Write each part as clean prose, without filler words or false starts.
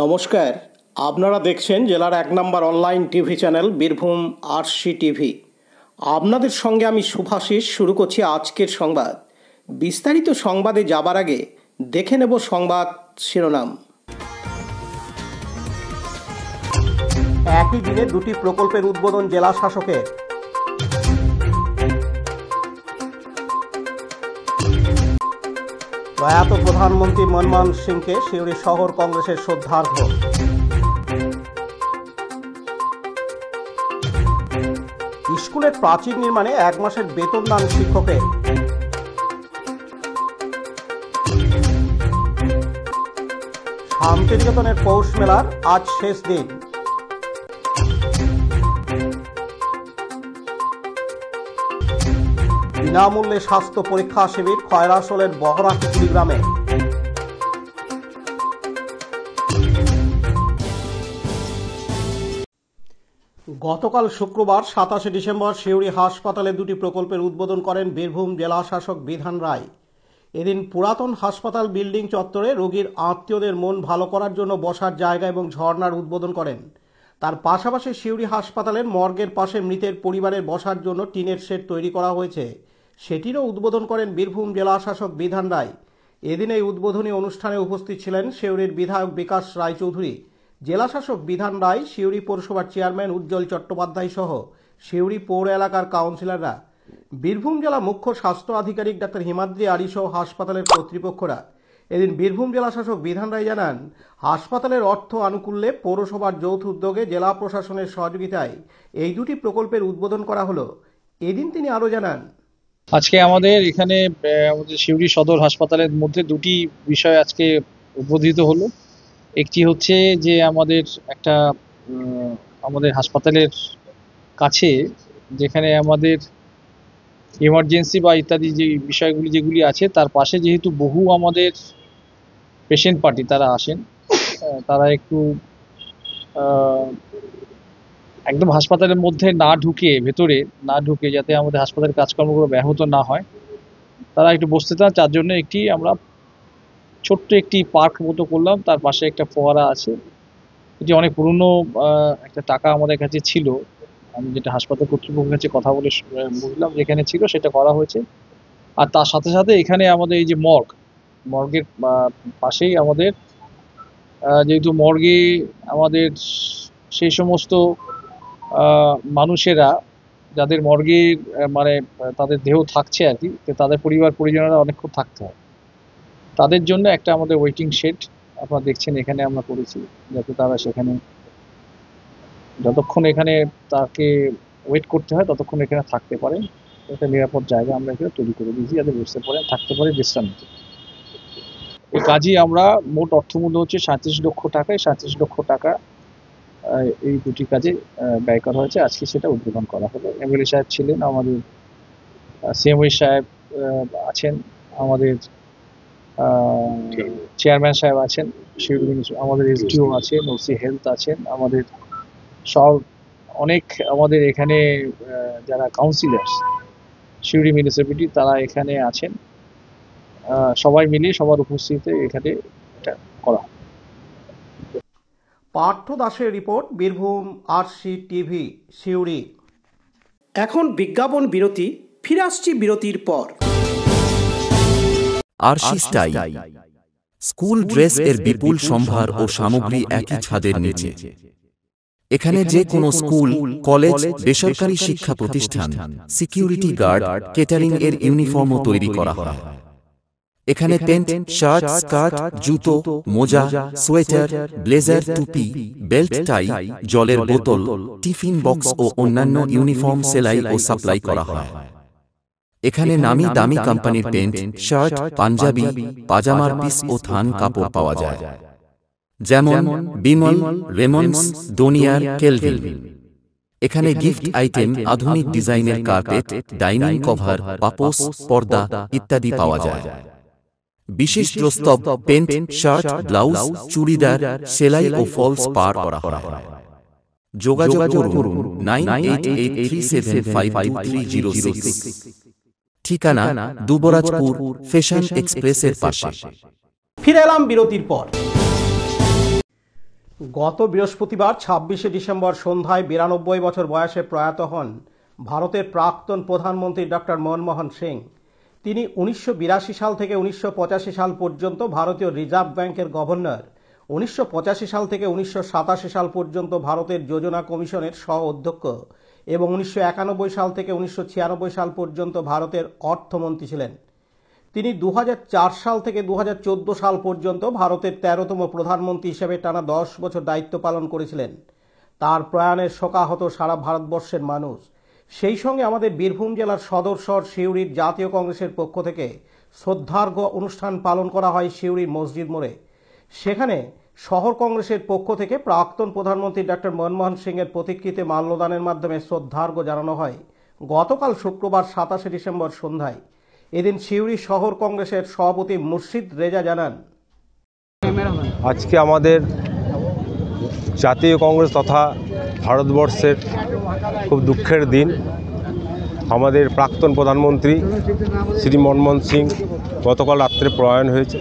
নমস্কার, আপনারা দেখছেন জেলার ১ number online TV channel Birbhum RC TV. আপনাদের সঙ্গে আমি শুভাশিস। শুরু করছি আজকের সংবাদ। বিস্তারিত সংবাদে যাবার আগে দেখে নেব সংবাদ শিরোনাম। একই দিনে দুটি প্রকল্পের উদ্বোধন জেলা শাসকের। প্রয়াত প্রধানমন্ত্রী মনমোহন সিংকে সিউড়ি শহর কংগ্রেসের শ্রদ্ধার্ঘ্য। স্কুলের প্রাচীর নির্মাণে 1 মাসের বেতন দান শিক্ষকের। শান্তিনিকেতনের পৌষ মেলার আজ শেষ দিন। বিনামূল্যে স্বাস্থ্য পরীক্ষা শিবির খয়রাসোলের বহরাটি কুড়িগ্রামে। গতকাল শুক্রবার 27 ডিসেম্বর সিউড়ি হাসপাতালে দুটি প্রকল্পের উদ্বোধন করেন বীরভূম জেলা শাসক বিধান রায়। এদিন পুরাতন হাসপাতাল বিল্ডিং চত্বরে রোগীর আত্মীয়দের মন ভালো করার জন্য বসার জায়গা এবং ঝর্ণার উদ্বোধন করেন। তার পাশাপাশি সিউড়ি হাসপাতালের মর্গের পাশে মৃতের পরিবারের বসার জন্য টিনের শেড তৈরি করা হয়েছে, সেটিরও উদ্বোধন করেন বীরভূম জেলা শাসক বিধান রায়। এদিন এই উদ্বোধনী অনুষ্ঠানে উপস্থিত ছিলেন সিউড়ির বিধায়ক বিকাশ রায়চৌধুরী, জেলা শাসক বিধান রায়, সিউড়ি পৌরসভার চেয়ারম্যান উজ্জ্বল চট্টোপাধ্যায় সহ সিউড়ি পৌর এলাকার কাউন্সিলররা, বীরভূম জেলা মুখ্য স্বাস্থ্য আধিকারিক ডাক্তার হিমাদ্রি আরি সহ হাসপাতালের কর্তৃপক্ষরা। এদিন বীরভূম জেলা শাসক বিধান রায় জানান, হাসপাতালের অর্থ আনুকূল্যে পৌরসভার যৌথ উদ্যোগে জেলা প্রশাসনের সহযোগিতায় এই দুটি প্রকল্পের উদ্বোধন করা হলো। এদিন তিনি আরও জানান, আজকে আমাদের এখানে আমাদের সিউড়ি সদর হাসপাতালের মধ্যে দুটি বিষয় আজকে উদ্বোধিত হলো। একটি হচ্ছে যে আমাদের একটা আমাদের হাসপাতালের কাছে যেখানে আমাদের এমার্জেন্সি বা ইত্যাদি যে বিষয়গুলি যেগুলি আছে তার পাশে যেহেতু বহু আমাদের পেশেন্ট পার্টি তারা আসেন, তারা একটু একদম হাসপাতালের মধ্যে না ঢুকে, ভেতরে না ঢুকে, যাতে আমাদের হাসপাতালের কাজকর্মগুলো ব্যাহত না হয়, তারা একটু বসতে চান। তার জন্য আমরা ছোট্ট একটি পার্ক মতো করলাম। তার পাশে একটা ফোয়ারা আছে, এটি অনেক পুরনো একটা টাকা আমাদের কাছে ছিল। আমি যেটা হাসপাতাল কর্তৃপক্ষের কাছে কথা বলে বুঝলাম যেখানে ছিল সেটা করা হয়েছে। আর তার সাথে সাথে এখানে আমাদের এই যে মর্গের পাশেই আমাদের যেহেতু মর্গে আমাদের সেই সমস্ত মানুষেরা যাদের মর্গে মানে তাদের দেহ থাকছে আর কি, তাদের পরিবার পরিজনেরা অনেকক্ষণ থাকতে হয়, তাদের জন্য একটা আমাদের ওয়েটিং শেড আপনারা দেখছেন এখানে আমরা করেছি, যাতে তারা সেখানে যতক্ষণ এখানে তাকে ওয়েট করতে হয় ততক্ষণ এখানে থাকতে পারে। একটা নিরাপদ জায়গা আমরা এখানে তৈরি করে দিয়েছি, যাতে বসতে পারে, থাকতে পারে, বিশ্রাম নিতে। এই কাজই আমরা মোট অর্থমূল্য হচ্ছে 37 লক্ষ টাকা। 37 লক্ষ টাকা এই দুটি কাজে ব্যয় করা হয়েছে। আজকে সেটা উদ্বোধন করা হলো। এমএলএ সাহেব ছিলেন, আমাদের সিএমওই সাহেব আছেন, আমাদের চেয়ারম্যান সাহেব আছেন, আমাদের এসডিও আছেন, ওসি হেলথ আছেন, আমাদের সব অনেক আমাদের এখানে যারা কাউন্সিলার্স সিউড়ি মিউনিসিপ্যালিটি তারা এখানে আছেন। সবাই মিলে সবার উপস্থিতিতে এখানে এটা করা। পার্থ দাসের report, Birbhum RC TV, Suri. এখন বিজ্ঞাপন বিরতি, ফিরে আসছি বিরতির পর। আরসি স্টাইল স্কুল ড্রেস এর বিপুল সম্ভার ও সামগ্রী একই ছাদের নিচে। এখানে যে কোনো স্কুল, কলেজ, বেসরকারি শিক্ষা প্রতিষ্ঠান, সিকিউরিটি গার্ড, কেটারিং এর ইউনিফর্মও তৈরি করা হয়। এখানে প্যান্ট, শার্ট, স্কার্ট, জুতো, মোজা, সোয়েটার, ব্লেজার, টুপি, বেল্ট, টাই, জলের বোতল, টিফিন বক্স ও অন্যান্য ইউনিফর্ম সেলাই ও সাপ্লাই করা হয়। এখানে নামি দামি কোম্পানির প্যান্ট, শার্ট, পাঞ্জাবি, পাজামার পিস ও থান কাপড় পাওয়া যায়, যেমন বিমল, রেমন্ডস, ডোনিয়ার, কেলভিন। এখানে গিফট আইটেম, আধুনিক ডিজাইনের কার্পেট, ডাইনিং কভার, পাপোশ, পর্দা ইত্যাদি পাওয়া যায়। বিশেষ প্রস্তাব, প্যান্ট, শার্ট, ব্লাউজ, চুড়িদার, সেলাই ও ফলস পার করা হয়। যোগাযোগ করুন 9883752306। ঠিকানা দুবরাজপুর, ফ্যাশন এক্সপ্রেসের পাশে। ফিরে এলাম বিরতির পর। গত বৃহস্পতিবার ২৬শে ডিসেম্বর সন্ধ্যায় ৯২ বছর বয়সে প্রয়াত হন ভারতের প্রাক্তন প্রধানমন্ত্রী ডক্টর মনমোহন সিং। তিনি ১৯৮২ সাল থেকে ১৯৮৫ সাল পর্যন্ত ভারতীয় রিজার্ভ ব্যাংকের গভর্নর, ১৯৮৫ সাল থেকে ১৯৮৭ সাল পর্যন্ত ভারতের যোজনা কমিশনের সহ অধ্যক্ষ এবং ১৯৯১ সাল থেকে ১৯৯৬ সাল পর্যন্ত ভারতের অর্থমন্ত্রী ছিলেন। তিনি ২০০৪ সাল থেকে ২০১৪ সাল পর্যন্ত ভারতের ১৩তম প্রধানমন্ত্রী হিসেবে টানা ১০ বছর দায়িত্ব পালন করেছিলেন। তার প্রয়াণে শোকাহত সারা ভারতবর্ষের মানুষ। সেই সঙ্গে আমাদের বীরভূম জেলার সদর শহর সিউড়ির জাতীয় কংগ্রেসের পক্ষ থেকে শ্রদ্ধার্ঘ্য অনুষ্ঠান পালন করা হয় সিউড়ির মসজিদ মোড়ে। সেখানে শহর কংগ্রেসের পক্ষ থেকে প্রাক্তন প্রধানমন্ত্রী ডক্টর মনমোহন সিংয়ের প্রতিকৃতিতে মাল্যদানের মাধ্যমে শ্রদ্ধার্ঘ্য জানানো হয় গতকাল শুক্রবার ২৭শে ডিসেম্বর সন্ধ্যায়। এদিন সিউড়ি শহর কংগ্রেসের সভাপতি মুর্শিদ রেজা জানান, আজকে আমাদের জাতীয় কংগ্রেস তথা ভারতবর্ষের খুব দুঃখের দিন। আমাদের প্রাক্তন প্রধানমন্ত্রী শ্রী মনমোহন সিং গতকাল রাত্রে প্রয়াণ হয়েছে।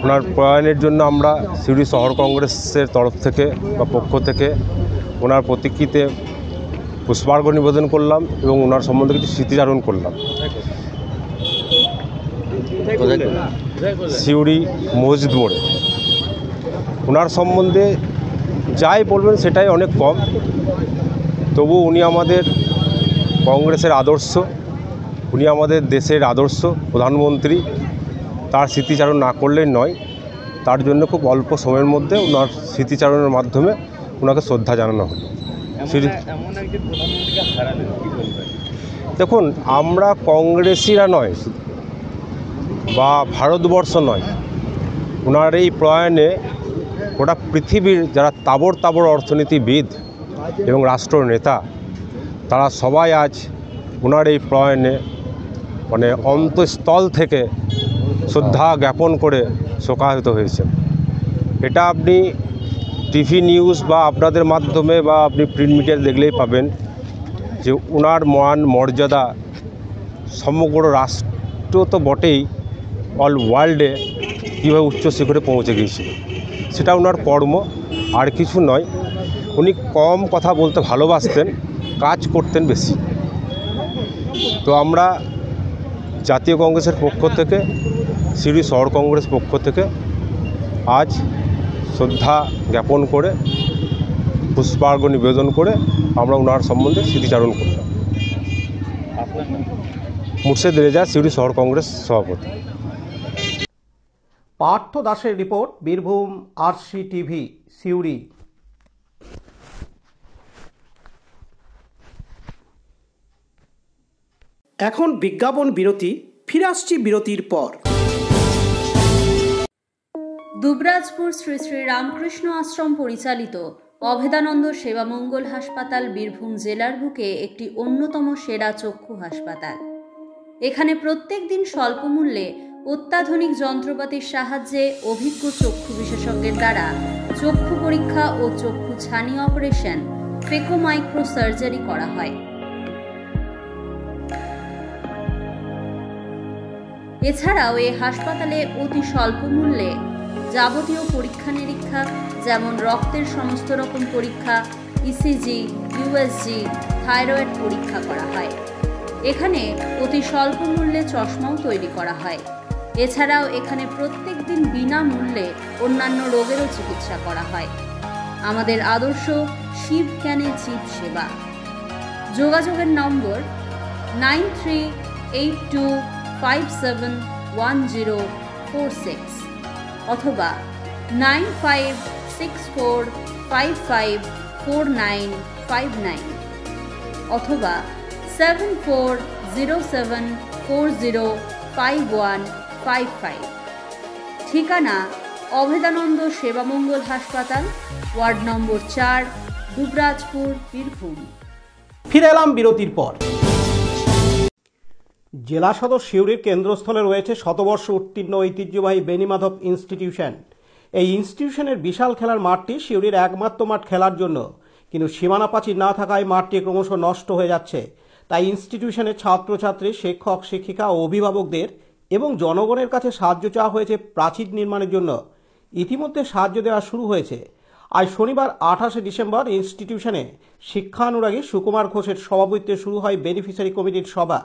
ওনার প্রয়াণের জন্য আমরা সিউড়ি শহর কংগ্রেসের তরফ থেকে বা পক্ষ থেকে ওনার প্রতিকৃতিতে পুষ্পার্ঘ্য নিবেদন করলাম এবং ওনার সম্বন্ধে কিছু স্মৃতিচারণ করলাম। সিউড়ি মসজিদ মোড়ে ওনার সম্বন্ধে যাই বলবেন সেটাই অনেক কম, তবু উনি আমাদের কংগ্রেসের আদর্শ, উনি আমাদের দেশের আদর্শ প্রধানমন্ত্রী। তার স্মৃতিচারণ না করলেই নয়, তার জন্য খুব অল্প সময়ের মধ্যে ওনার স্মৃতিচারণের মাধ্যমে ওনাকে শ্রদ্ধা জানানো হলো। দেখুন, আমরা কংগ্রেসিরা নয় বা ভারতবর্ষ নয়, ওনার এই প্রয়াণে গোটা পৃথিবীর যারা তাবড় তাবড় অর্থনীতিবিদ এবং রাষ্ট্রনেতা তারা সবাই আজ ওনার এই প্রয়াণে অন্তঃস্থল থেকে শ্রদ্ধা জ্ঞাপন করে শোকাহত হয়েছে। এটা আপনি টিভি নিউজ বা আপনাদের মাধ্যমে বা আপনি প্রিন্ট মিডিয়া দেখলেই পাবেন যে ওনার মান মর্যাদা সমগ্র রাষ্ট্র তো বটেই, অল ওয়ার্ল্ডে কীভাবে উচ্চ শিখরে পৌঁছে গিয়েছিল, সেটা ওনার কর্ম, আর কিছু নয়। উনি কম কথা বলতে ভালোবাসতেন, কাজ করতেন বেশি। তো আমরা জাতীয় কংগ্রেসের পক্ষ থেকে, সিউড়ি শহর কংগ্রেস পক্ষ থেকে আজ শ্রদ্ধা জ্ঞাপন করে পুষ্পার্ঘ্য নিবেদন করে আমরা ওনার সম্বন্ধে স্মৃতিচারণ করলাম। মুর্শিদ রেজা, সিউড়ি শহর কংগ্রেস সভাপতি। পার্থ দাসের report, Birbhum RC TV, Suri. এখন বিজ্ঞাপন বিরতি, ফিরে আসছি বিরতির পর। দুবরাজপুর শ্রী শ্রী রামকৃষ্ণ আশ্রম পরিচালিত অভেদানন্দ সেবামঙ্গল হাসপাতাল বীরভূম জেলার বুকে একটি অন্যতম সেরা চক্ষু হাসপাতাল। এখানে প্রত্যেক দিন স্বল্প মূল্যে অত্যাধুনিক যন্ত্রপাতির সাহায্যে অভিজ্ঞ চক্ষু বিশেষজ্ঞের দ্বারা চক্ষু পরীক্ষা ও চক্ষু ছানি অপারেশন, ফেকো মাইক্রো সার্জারি করা হয়। এছাড়াও এই হাসপাতালে অতি স্বল্প মূল্যে যাবতীয় পরীক্ষা নিরীক্ষা যেমন রক্তের সমস্ত রকম পরীক্ষা, ইসিজি, ইউএসজি, থাইরয়েড পরীক্ষা করা হয়। এখানে অতি স্বল্প মূল্যে চশমাও তৈরি করা হয়। এছাড়াও এখানে প্রত্যেক দিন বিনামূল্যে অন্যান্য রোগেরও চিকিৎসা করা হয়। আমাদের আদর্শ শিব জ্ঞানে জীব সেবা। যোগাযোগের নম্বর 9382571046 অথবা 9564554959 অথবা 7407405155। ঠিকানা অভেদানন্দ সেবামঙ্গল হাসপাতাল, ওয়ার্ড নম্বর 4, দুবরাজপুর, বীরভূম। ফিরে এলাম বিরতির পর। জেলা সদর সিউড়ির কেন্দ্রস্থলে রয়েছে শতবর্ষ উত্তীর্ণ ঐতিহ্যবাহী বেণীমাধব ইনস্টিটিউশন। এই ইনস্টিটিউশনের বিশাল খেলার মাঠটি সিউড়ির একমাত্র মাঠ খেলার জন্য, কিন্তু সীমানা প্রাচীর না থাকায় মাঠটি ক্রমশ নষ্ট হয়ে যাচ্ছে। তাই ইনস্টিটিউশনের ছাত্রছাত্রী, শিক্ষক শিক্ষিকা ও অভিভাবকদের এবং জনগণের কাছে সাহায্য চাওয়া হয়েছে প্রাচীর নির্মাণের জন্য। ইতিমধ্যে সাহায্য দেওয়া শুরু হয়েছে। আজ শনিবার 28শে ডিসেম্বর ইনস্টিটিউশনে শিক্ষানুরাগী সুকুমার ঘোষের সভাপতিত্বে শুরু হয় বেনিফিশিয়ারি কমিটির সভা।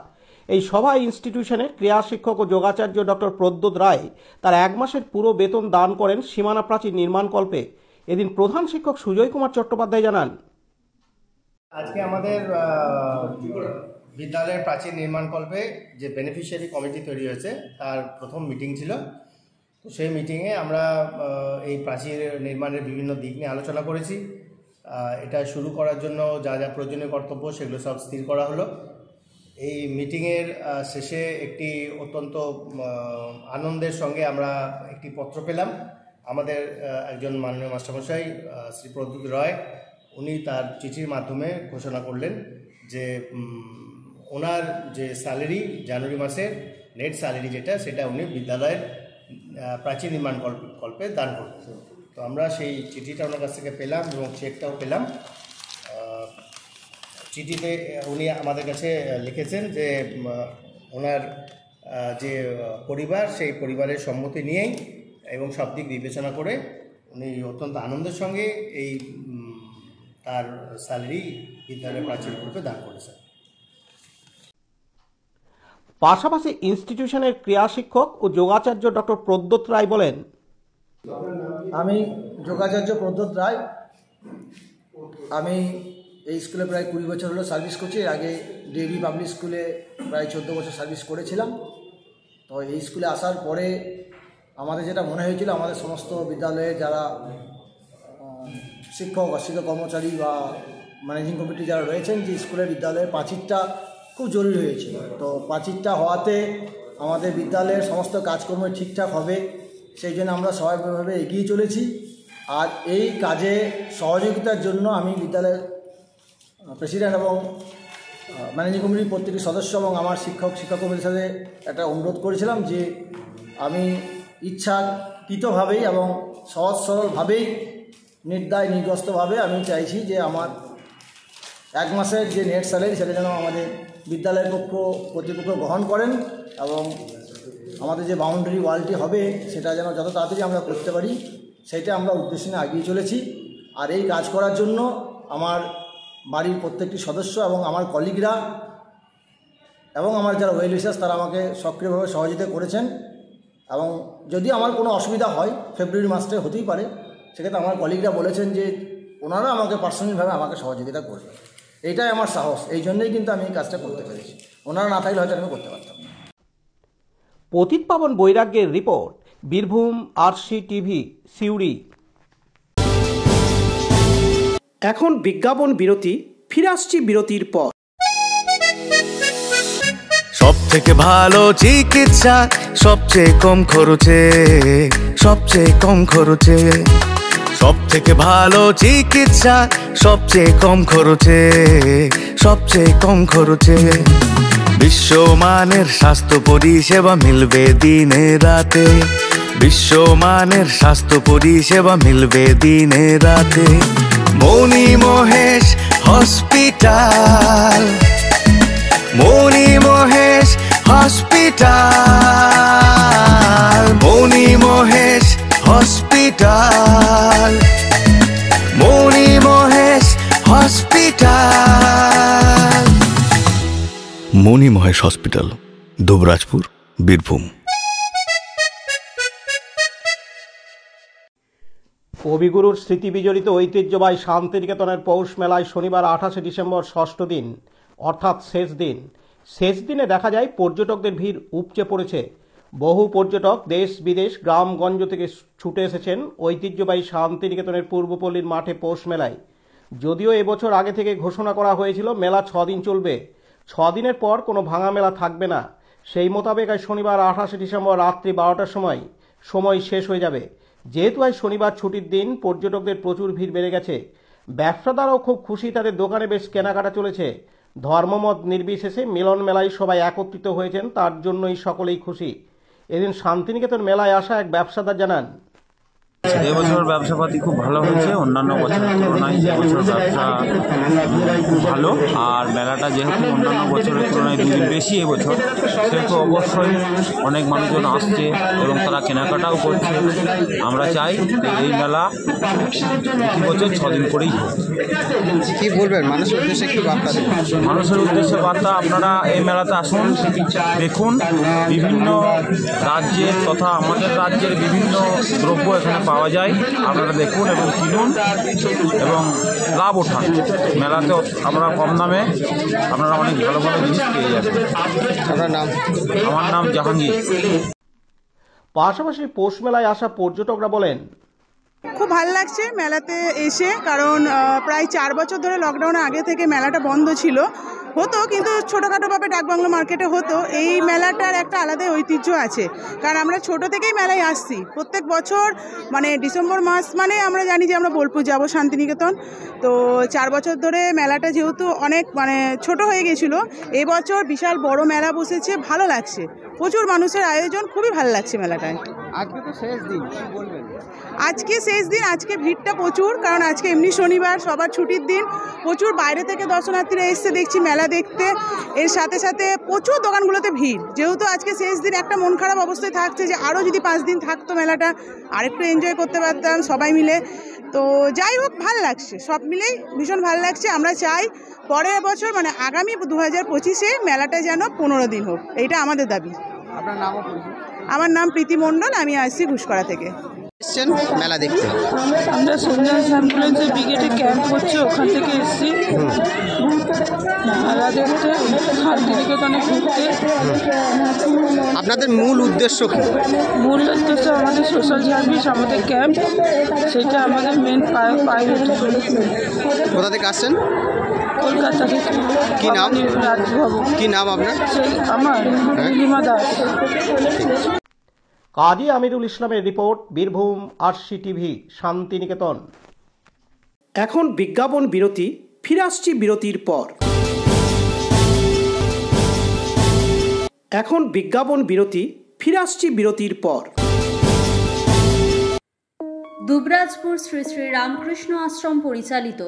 এই সভায় ইনস্টিটিউশনের ক্রীড়া শিক্ষক ও যোগাচার্য ডক্টর প্রদ্যোৎ রায় তার 1 মাসের পুরো বেতন দান করেন সীমানা প্রাচীর নির্মাণকল্পে। এদিন প্রধান শিক্ষক সুজয় কুমার চট্টোপাধ্যায় জানান, আজকে আমাদের বিদ্যালয়ের প্রাচীর নির্মাণকল্পে যে বেনিফিশিয়ারি কমিটি তৈরি হয়েছে তার প্রথম মিটিং ছিল। তো সেই মিটিংয়ে আমরা এই প্রাচীর নির্মাণের বিভিন্ন দিক নিয়ে আলোচনা করেছি। এটা শুরু করার জন্য যা যা প্রয়োজনীয় কর্তব্য সেগুলো সব স্থির করা হলো। এই মিটিংয়ের শেষে একটি অত্যন্ত আনন্দের সঙ্গে আমরা একটি পত্র পেলাম। আমাদের একজন মাননীয় মাস্টারমশাই শ্রী প্রদ্যোৎ রায় উনি তার চিঠির মাধ্যমে ঘোষণা করলেন যে ওনার যে স্যালারি জানুয়ারি মাসের নেট স্যালারি সেটা উনি বিদ্যালয়ের প্রাচীর নির্মাণ কল্পে দান করবেন। তো আমরা সেই চিঠিটা ওনার কাছ থেকে পেলাম এবং চেকটাও পেলাম। চিঠিতে উনি আমাদের কাছে লিখেছেন যে ওনার যে পরিবার সেই পরিবারের সম্মতি নিয়েই এবং সব দিক বিবেচনা করে উনি অত্যন্ত আনন্দের সঙ্গে এই তার স্যালারি বিদ্যালয়ের প্রাচীর কল্পে দান করেছেন। পাশাপাশি ইনস্টিটিউশনের ক্রীড়া শিক্ষক ও যোগাচার্য ডক্টর প্রদ্যোৎ রায় বলেন, আমি যোগাচার্য প্রদ্যোৎ রায়। আমি এই স্কুলে প্রায় 20 বছর হলো সার্ভিস করছি। এর আগে ডিএভি পাবলিক স্কুলে প্রায় 14 বছর সার্ভিস করেছিলাম। তো এই স্কুলে আসার পরে আমাদের যেটা মনে হয়েছিল, আমাদের সমস্ত বিদ্যালয়ে যারা শিক্ষক অশিক্ষক কর্মচারী বা ম্যানেজিং কমিটি যারা রয়েছেন, যে স্কুলের বিদ্যালয়ের প্রাচীরটা খুব জরুরি হয়েছিল। তো প্রাচীরটা হওয়াতে আমাদের বিদ্যালয়ের সমস্ত কাজকর্ম ঠিকঠাক হবে, সেই জন্য আমরা সবাইভাবে এগিয়ে চলেছি। আর এই কাজে সহযোগিতার জন্য আমি বিদ্যালয়ের প্রেসিডেন্ট এবং ম্যানেজিং কমিটির প্রত্যেকটি সদস্য এবং আমার শিক্ষক কমিটির সাথে একটা অনুরোধ করেছিলাম যে আমি ইচ্ছাকৃতভাবেই এবং সহজ সরলভাবেই নির্দায় নির্গস্তভাবে আমি চাইছি যে আমার 1 মাসের যে নেট স্যালারি সেটা যেন আমাদের বিদ্যালয়ের কর্তৃপক্ষ গ্রহণ করেন এবং আমাদের যে বাউন্ডারি ওয়ালটি হবে সেটা যেন যত তাড়াতাড়ি আমরা করতে পারি, সেটা আমরা উদ্দেশ্য নিয়ে এগিয়ে চলেছি। আর এই কাজ করার জন্য আমার বাড়ির প্রত্যেকটি সদস্য এবং আমার কলিগরা এবং আমার যারা ওয়েল উইশার্স তারা আমাকে সক্রিয়ভাবে সহযোগিতা করেছেন। এবং যদি আমার কোনো অসুবিধা হয়, ফেব্রুয়ারি মাসটা হতেই পারে, সেক্ষেত্রে আমার কলিগরা বলেছেন যে ওনারা আমাকে পার্সোনালিভাবে আমাকে সহযোগিতা করবে। এইটাই আমার সাহস, এই জন্যই কিন্তু আমি এই কাজটা করতে পেরেছি। ওনারা না থাকলে হয়তো আমি করতে পারতাম না। পতিত পাবন বৈরাগ্যের report, Birbhum RC TV, Suri. এখন বিজ্ঞাপন বিরতি, ফিরে আসছি বিরতির পর। সব থেকে ভালো চিকিৎসা সবচেয়ে কম খরচে, সবচেয়ে কম খরচে। সব থেকে ভালো চিকিৎসা সবচেয়ে কম খরচে, সবচেয়ে কম খরচে। বিশ্বমানের স্বাস্থ্য পরিষেবা মিলবে দিনে রাতে, বিশ্বমানের স্বাস্থ্য পরিষেবা মিলবে দিনে রাতে। মণি মহেশ হসপিটাল, মণি মহেশ হসপিটাল, মণি মহেশ হসপিটাল, মণি মহেশ হসপিটাল। মণি মহেশ হসপিটাল, দুবরাজপুর, বীরভূম। কবিগুরুর স্মৃতি বিজড়িত ঐতিহ্যবাহী শান্তিনিকেতনের পৌষ মেলায় শনিবার 28শে ডিসেম্বর ষষ্ঠ দিন অর্থাৎ শেষ দিন। শেষ দিনে দেখা যায় পর্যটকদের ভিড় উপচে পড়েছে। বহু পর্যটক দেশ বিদেশ গ্রামগঞ্জ থেকে ছুটে এসেছেন ঐতিহ্যবাহী শান্তিনিকেতনের পূর্বপল্লীর মাঠে পৌষ মেলায়। যদিও এবছর আগে থেকে ঘোষণা করা হয়েছিল মেলা 6 দিন চলবে, 6 দিনের পর কোনো ভাঙা মেলা থাকবে না। সেই মোতাবেক আজ শনিবার 28শে ডিসেম্বর রাত্রি 12টার সময় শেষ হয়ে যাবে। যেহেতু আজ শনিবার ছুটির দিন, পর্যটকদের প্রচুর ভিড় বেড়ে গেছে। ব্যবসাদারও খুব খুশি, তাদের দোকানে বেশ কেনাকাটা চলেছে। ধর্মমত নির্বিশেষে মিলন মেলায় সবাই একত্রিত হয়েছেন, তার জন্যই সকলেই খুশি। এদিন শান্তিনিকেতন মেলায় আসা এক ব্যবসাদার জানান, এবছর ব্যবসাপাতি খুব ভালো হয়েছে, অন্যান্য বছরের তুলনায় এবছর ব্যবসা খুব ভালো। আর মেলাটা যেহেতু অন্যান্য বছরের তুলনায় 2 দিন বেশি এবছর, সেহেতু অবশ্যই অনেক মানুষজন আসছে এবং তারা কেনাকাটাও করছে। আমরা চাই যে এই মেলা প্রতি বছর 6 দিন করেই হোক। কি বলবেন মানুষের উদ্দেশ্যে, কি বার্তা দেবেন? মানুষের উদ্দেশ্যে বার্তা, আপনারা এই মেলাতে আসুন, দেখুন বিভিন্ন রাজ্যের তথা আমাদের রাজ্যের বিভিন্ন দ্রব্য এখানে পাওয়া যায়। আপনারা দেখুন এবং কিনুন এবং লাভ ওঠান। মেলাতে আমরা কম দামে আপনারা অনেক ভালো ভালো জিনিস পেয়ে যাবেন। আপনার নাম? আমার নাম জাহাঙ্গীর। পাশাপাশি পৌষ মেলায় আসা পর্যটকরা বলেন, খুব ভালো লাগছে মেলাতে এসে, কারণ প্রায় 4 বছর ধরে লকডাউনের আগে থেকে মেলাটা বন্ধ ছিল, হতো কিন্তু ছোটোখাটোভাবে ডাকবাংলো মার্কেটে হতো। এই মেলাটার একটা আলাদা ঐতিহ্য আছে, কারণ আমরা ছোট থেকেই মেলায় আসছি। প্রত্যেক বছর মানে ডিসেম্বর মাস মানে আমরা জানি যে আমরা বোলপুর যাব শান্তিনিকেতন। তো 4 বছর ধরে মেলাটা যেহেতু অনেক মানে ছোট হয়ে গেছিলো, এবছর বিশাল বড় মেলা বসেছে, ভালো লাগছে। প্রচুর মানুষের আয়োজন, খুবই ভালো লাগছে মেলাটায়। আজকে তো শেষ দিন, কি বলবেন? আজকে শেষ দিন, আজকে ভিড়টা প্রচুর, কারণ আজকে এমনি শনিবার, সবার ছুটির দিন। প্রচুর বাইরে থেকে দর্শনার্থীরা এসছে দেখছি মেলা দেখতে। এর সাথে সাথে প্রচুর দোকানগুলোতে ভিড়। যেহেতু আজকে শেষ দিন, একটা মন খারাপ অবস্থায় থাকছে যে আরও যদি 5 দিন থাকতো মেলাটা, আরেকটু এনজয় করতে পারতাম সবাই মিলে। তো যাই হোক, ভাল লাগছে, সব মিলেই ভীষণ ভালো লাগছে। আমরা চাই পরের বছর মানে আগামী 2025-এ মেলাটা যেন 15 দিন হোক, এইটা আমাদের দাবি। আপনার নামও? আমার নাম প্রীতি মণ্ডল, আমি আসছি ঘুষকরা থেকে। এসছেন মেলা দেখতে? আমরা সঞ্জয় অ্যাম্বুলেন্সের ব্রিগেডে ক্যাম্প করছি, ওখান থেকে এসেছি মেলা দেখতে, শান্তিনিকেতনে ঘুরতে। আপনাদের মূল উদ্দেশ্য কি? মূল উদ্দেশ্য আমাদের সোশ্যাল সার্ভিস, আমাদের ক্যাম্প, সেটা আমাদের মেন প্রায়োরিটি। কোথা থেকে আসছেন? কলকাতা থেকে। কি নাম? রাজভবন। কি নাম আপনার? আমার নীলিমা দাস। কাজী আমিরুল ইসলামের report, Birbhum RC TV, Santiniketan. এখন বিজ্ঞাপন বিরতি, ফিরে আসছি বিরতির পর। এখন বিজ্ঞাপন বিরতি, ফিরে আসছি বিরতির পর। দুবরাজপুর শ্রী শ্রী রামকৃষ্ণ আশ্রম পরিচালিত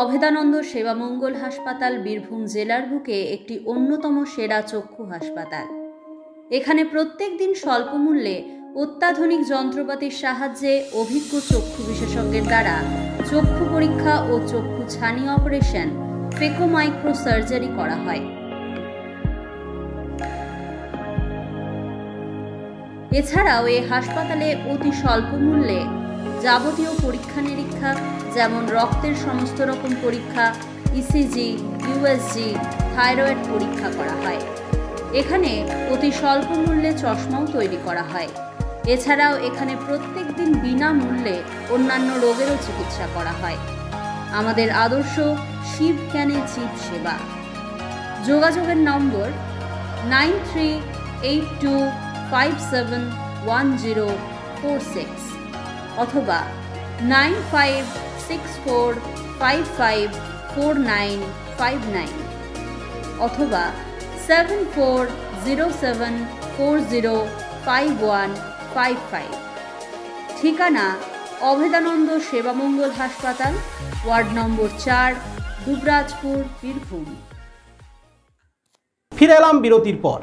অভেদানন্দ সেবামঙ্গল হাসপাতাল বীরভূম জেলার বুকে একটি অন্যতম সেরা চক্ষু হাসপাতাল। এখানে প্রত্যেক দিন স্বল্প মূল্যে অত্যাধুনিক যন্ত্রপাতির সাহায্যে অভিজ্ঞ চক্ষু বিশেষজ্ঞের দ্বারা চক্ষু পরীক্ষা ও চক্ষু ছানি অপারেশন, ফেকো মাইক্রো সার্জারি করা হয়। এছাড়াও এই হাসপাতালে অতি স্বল্প মূল্যে যাবতীয় পরীক্ষা নিরীক্ষা যেমন রক্তের সমস্ত রকম পরীক্ষা, ইসিজি, ইউএসজি, থাইরয়েড পরীক্ষা করা হয়। এখানে অতি স্বল্প মূল্যে চশমাও তৈরি করা হয়। এছাড়াও এখানে প্রত্যেক দিন বিনামূল্যে অন্যান্য রোগেরও চিকিৎসা করা হয়। আমাদের আদর্শ শিব জ্ঞানে জীব সেবা। যোগাযোগের নম্বর 9382571046 অথবা 9564554959 অথবা 7407405155। ঠিকানা অভেদানন্দ সেবামঙ্গল হাসপাতাল, ওয়ার্ড নম্বর 4, দুবরাজপুর, বীরভূম। ফিরে এলাম বিরতির পর।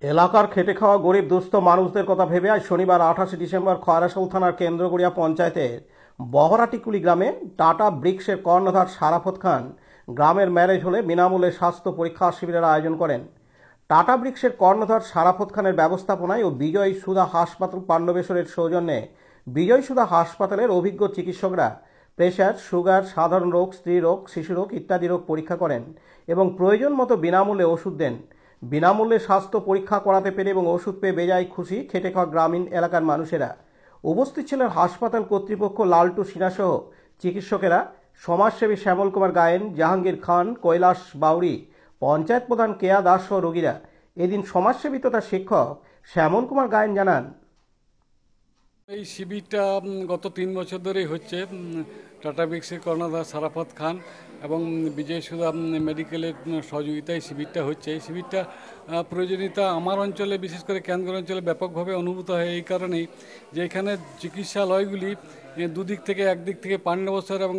এলাকার খেটে খাওয়া গরিব দুস্থ মানুষদের কথা ভেবে আজ শনিবার 28 ডিসেম্বর খয়রাশোল থানার কেন্দ্রগড়িয়া পঞ্চায়েতের বহরাটিকুলি গ্রামে টাটা ব্রিক্সের কর্ণধার সারাফত খান গ্রামের ম্যারেজ হলে বিনামূল্যে স্বাস্থ্য পরীক্ষা শিবিরের আয়োজন করেন। টাটা ব্রিক্সের কর্ণধার সারাফত খানের ব্যবস্থাপনায় ও বিজয় সুধা হাসপাতাল পাণ্ডবেশ্বরের সৌজন্যে বিজয় সুধা হাসপাতালের অভিজ্ঞ চিকিৎসকরা প্রেশার, সুগার, সাধারণ রোগ, স্ত্রী রোগ, শিশু রোগ ইত্যাদি রোগ পরীক্ষা করেন এবং প্রয়োজন মতো বিনামূল্যে ওষুধ দেন। বিনামূল্যে স্বাস্থ্য পরীক্ষা করাতে পেরে এবং ওষুধ পেয়ে বেজায় খুশি খেটে খাওয়া গ্রামীণ এলাকার মানুষেরা। উপস্থিত ছিলেন হাসপাতাল কর্তৃপক্ষ, লালটু সিনহাসহ চিকিৎসকেরা, সমাজসেবী শ্যামল কুমার গায়েন, জাহাঙ্গীর খান, কৈলাস বাউরি, পঞ্চায়েত প্রধান কেয়া দাস সহ রোগীরা। এদিন সমাজসেবী তথা শিক্ষক শ্যামল কুমার গায়েন জানান, এই শিবিরটা গত 3 বছর ধরেই হচ্ছে। টাটা বিক্সের কর্ণধার সারাফত খান এবং বিজয় সুধা মেডিকেলের সহযোগিতায় শিবিরটা হচ্ছে। এই শিবিরটা প্রয়োজনীয়তা আমার অঞ্চলে, বিশেষ করে ক্যানগড় অঞ্চলে ব্যাপকভাবে অনুভূত হয় এই কারণেই যে এখানে চিকিৎসালয়গুলি দুদিক থেকে, একদিক থেকে পান্ডবসর এবং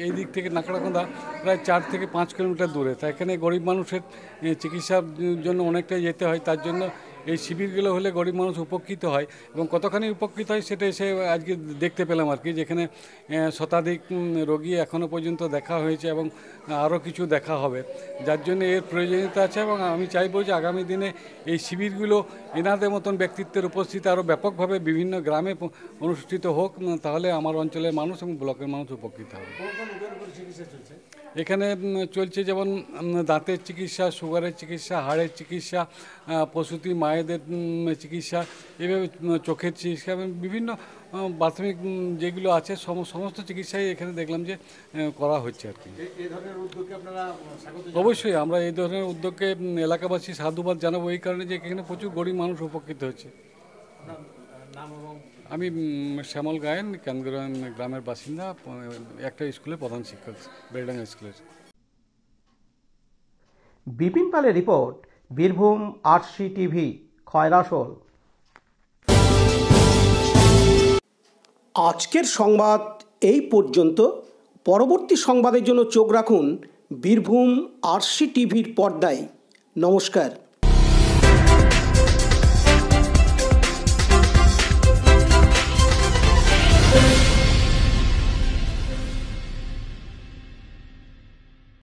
এই দিক থেকে নাকড়াকোঁদা প্রায় 4 থেকে 5 কিলোমিটার দূরে। তাই এখানে গরিব মানুষের চিকিৎসার জন্য অনেকটাই যেতে হয়। তার জন্য এই শিবিরগুলো হলে গরিব মানুষ উপকৃত হয় এবং কতখানি উপকৃত হয় সেটা এসে আজকে দেখতে পেলাম আর কি, যেখানে শতাধিক রোগী এখনও পর্যন্ত দেখা হয়েছে এবং আরও কিছু দেখা হবে, যার জন্য এর প্রয়োজনীয়তা আছে। এবং আমি চাইবো যে আগামী দিনে এই শিবিরগুলো এনাদের মতন ব্যক্তিত্বের উপস্থিতি আরও ব্যাপকভাবে বিভিন্ন গ্রামে অনুষ্ঠিত হোক, তাহলে আমার অঞ্চলের মানুষ এবং ব্লকের মানুষ উপকৃত হবে। এখানে চলছে যেমন দাঁতের চিকিৎসা, সুগারের চিকিৎসা, হাড়ের চিকিৎসা, প্রসূতি মায়েদের চিকিৎসা, এভাবে চোখের চিকিৎসা এবং বিভিন্ন প্রাথমিক যেগুলো আছে সমস্ত চিকিৎসাই এখানে দেখলাম যে করা হচ্ছে আর কি। অবশ্যই আমরা এই ধরনের উদ্যোগকে এলাকাবাসী সাধুবাদ জানাবো এই কারণে যে এখানে প্রচুর গরিব মানুষ উপকৃত হচ্ছে। আমি শ্যামল গায়েন, ক্যানগড় গ্রামের বাসিন্দা, একটা স্কুলের প্রধান শিক্ষক, বেলডাঙ্গা স্কুলের। বিপিন পালের report, Birbhum RC TV, Khoyrasol. আজকের সংবাদ এই পর্যন্ত। পরবর্তী সংবাদের জন্য চোখ রাখুন বীরভূম আরসি টিভির পর্দায়। নমস্কার।